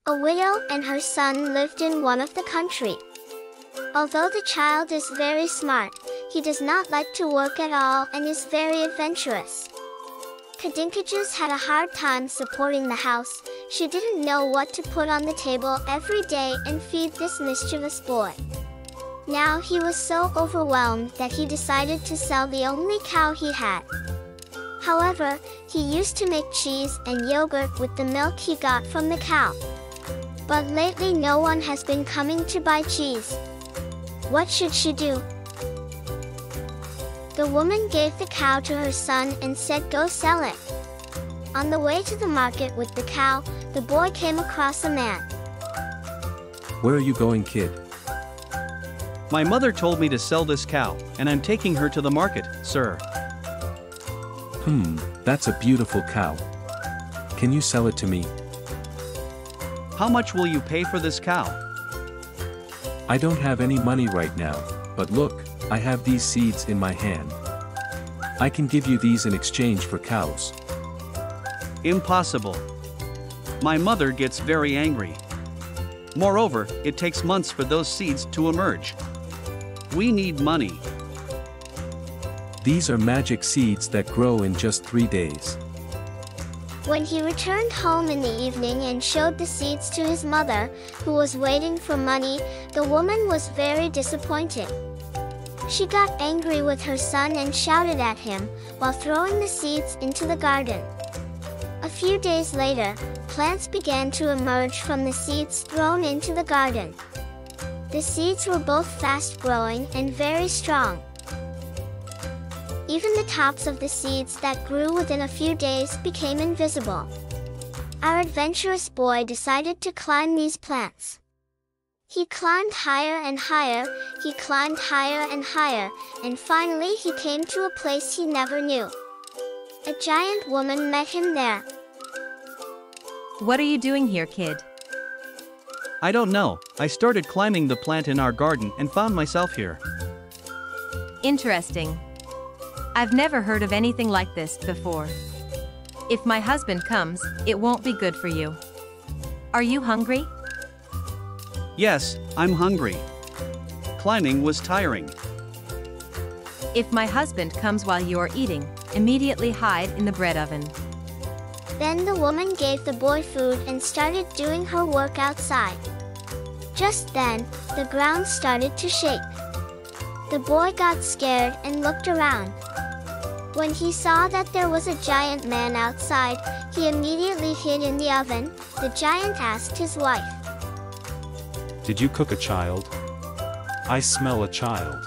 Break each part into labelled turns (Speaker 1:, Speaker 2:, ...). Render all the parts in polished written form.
Speaker 1: A widow and her son lived in one of the country. Although the child is very smart, he does not like to work at all and is very adventurous. Kadinkajus had a hard time supporting the house. She didn't know what to put on the table every day and feed this mischievous boy. Now he was so overwhelmed that he decided to sell the only cow he had. However, he used to make cheese and yogurt with the milk he got from the cow. But lately no one has been coming to buy cheese. What should she do? The woman gave the cow to her son and said go sell it. On the way to the market with the cow, the boy came across a man.
Speaker 2: Where are you going, kid?
Speaker 3: My mother told me to sell this cow, and I'm taking her to the market, sir.
Speaker 2: That's a beautiful cow. Can you sell it to me?
Speaker 3: How much will you pay for this cow?
Speaker 2: I don't have any money right now, but look, I have these seeds in my hand. I can give you these in exchange for cows.
Speaker 3: Impossible. My mother gets very angry. Moreover, it takes months for those seeds to emerge. We need money.
Speaker 2: These are magic seeds that grow in just 3 days.
Speaker 1: When he returned home in the evening and showed the seeds to his mother, who was waiting for money, the woman was very disappointed. She got angry with her son and shouted at him, while throwing the seeds into the garden. A few days later, plants began to emerge from the seeds thrown into the garden. The seeds were both fast-growing and very strong. Even the tops of the seeds that grew within a few days became invisible. Our adventurous boy decided to climb these plants. He climbed higher and higher, he climbed higher and higher, and finally he came to a place he never knew. A giant woman met him there.
Speaker 4: What are you doing here, kid?
Speaker 3: I don't know, I started climbing the plant in our garden and found myself here.
Speaker 4: Interesting. I've never heard of anything like this before. If my husband comes, it won't be good for you. Are you hungry?
Speaker 3: Yes, I'm hungry. Climbing was tiring.
Speaker 4: If my husband comes while you are eating, immediately hide in the bread oven.
Speaker 1: Then the woman gave the boy food and started doing her work outside. Just then, the ground started to shake. The boy got scared and looked around. When he saw that there was a giant man outside, he immediately hid in the oven. The giant asked his wife,
Speaker 2: Did you cook a child? I smell a child.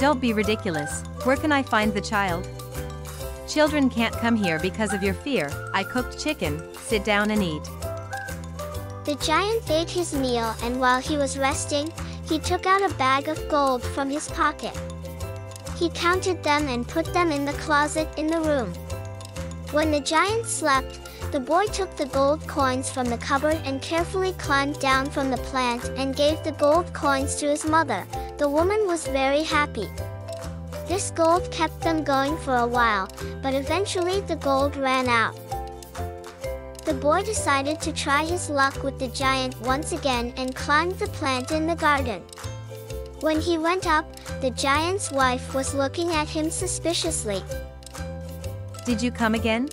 Speaker 4: Don't be ridiculous. Where can I find the child? Children can't come here because of your fear. I cooked chicken. Sit down and eat.
Speaker 1: The giant ate his meal, and while he was resting, he took out a bag of gold from his pocket. He counted them and put them in the closet in the room. When the giant slept, the boy took the gold coins from the cupboard and carefully climbed down from the plant and gave the gold coins to his mother. The woman was very happy. This gold kept them going for a while, but eventually the gold ran out. The boy decided to try his luck with the giant once again and climbed the plant in the garden. When he went up, the giant's wife was looking at him suspiciously.
Speaker 4: Did you come again?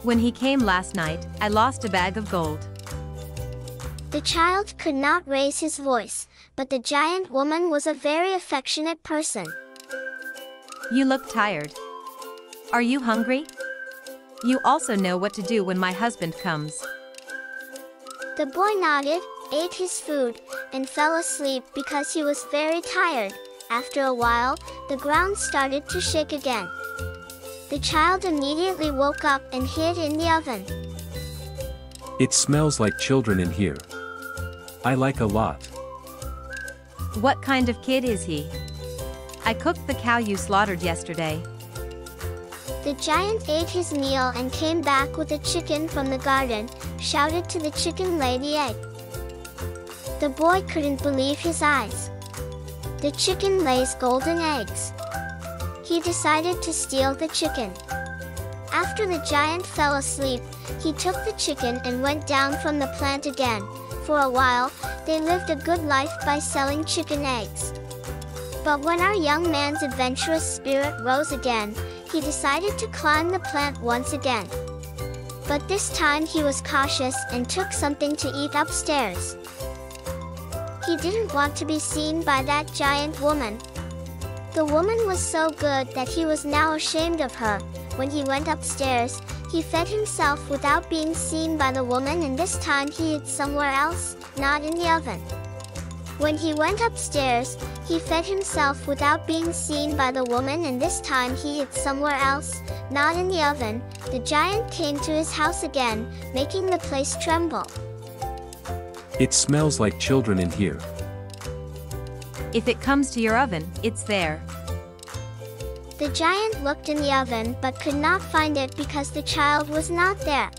Speaker 4: When he came last night, I lost a bag of gold.
Speaker 1: The child could not raise his voice, but the giant woman was a very affectionate person.
Speaker 4: You look tired. Are you hungry? You also know what to do when my husband comes.
Speaker 1: The boy nodded, ate his food, and fell asleep because he was very tired. After a while, the ground started to shake again. The child immediately woke up and hid in the oven.
Speaker 2: It smells like children in here. I like a lot.
Speaker 4: What kind of kid is he? I cooked the cow you slaughtered yesterday.
Speaker 1: The giant ate his meal and came back with a chicken from the garden, shouted to the chicken lay the egg. The boy couldn't believe his eyes. The chicken lays golden eggs. He decided to steal the chicken. After the giant fell asleep, he took the chicken and went down from the plant again. For a while, they lived a good life by selling chicken eggs. But when our young man's adventurous spirit rose again, he decided to climb the plant once again. But this time he was cautious and took something to eat upstairs. He didn't want to be seen by that giant woman. The woman was so good that he was now ashamed of her. When he went upstairs, he fed himself without being seen by the woman, and this time he hid somewhere else, not in the oven. When he went upstairs, he fed himself without being seen by the woman, and this time he hid somewhere else, not in the oven. The giant came to his house again, making the place tremble.
Speaker 2: It smells like children in here.
Speaker 4: If it comes to your oven, it's there.
Speaker 1: The giant looked in the oven but could not find it because the child was not there.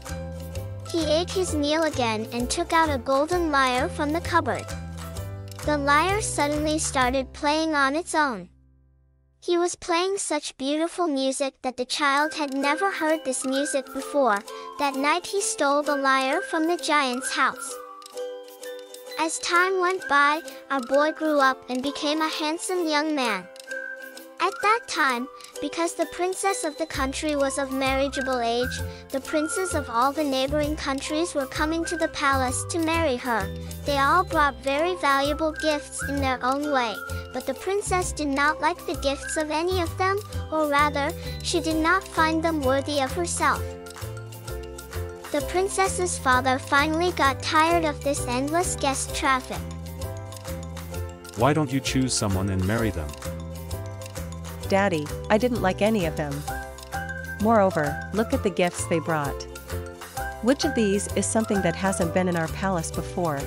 Speaker 1: He ate his meal again and took out a golden lyre from the cupboard. The lyre suddenly started playing on its own. He was playing such beautiful music that the child had never heard this music before. That night he stole the lyre from the giant's house. As time went by, our boy grew up and became a handsome young man. At that time, because the princess of the country was of marriageable age, the princes of all the neighboring countries were coming to the palace to marry her. They all brought very valuable gifts in their own way, but the princess did not like the gifts of any of them, or rather, she did not find them worthy of herself. The princess's father finally got tired of this endless guest traffic.
Speaker 5: Why don't you choose someone and marry them?
Speaker 6: Daddy, I didn't like any of them. Moreover, look at the gifts they brought. Which of these is something that hasn't been in our palace before?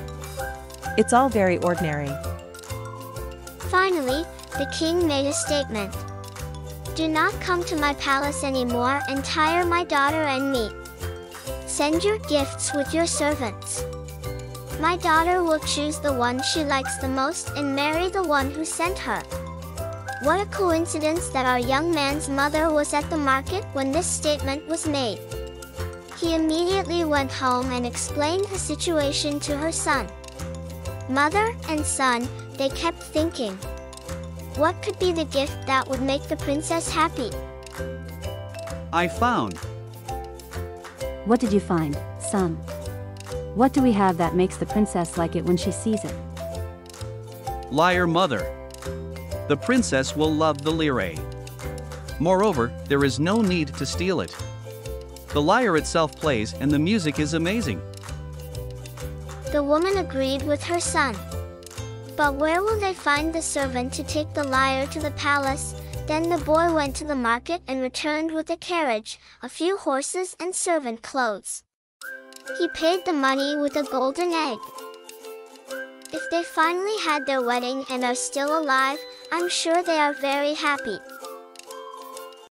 Speaker 6: It's all very ordinary.
Speaker 1: Finally, the king made a statement. Do not come to my palace anymore and tire my daughter and me. Send your gifts with your servants. My daughter will choose the one she likes the most and marry the one who sent her. What a coincidence that our young man's mother was at the market when this statement was made. He immediately went home and explained the situation to her son. Mother and son, they kept thinking, what could be the gift that would make the princess happy?
Speaker 3: I found.
Speaker 7: What did you find, son? What do we have that makes the princess like it when she sees it?
Speaker 3: Lyre, mother. The princess will love the lyre. Moreover, there is no need to steal it. The lyre itself plays and the music is amazing.
Speaker 1: The woman agreed with her son. But where will they find the servant to take the lyre to the palace? Then the boy went to the market and returned with a carriage, a few horses and servant clothes. He paid the money with a golden egg. If they finally had their wedding and are still alive, I'm sure they are very happy.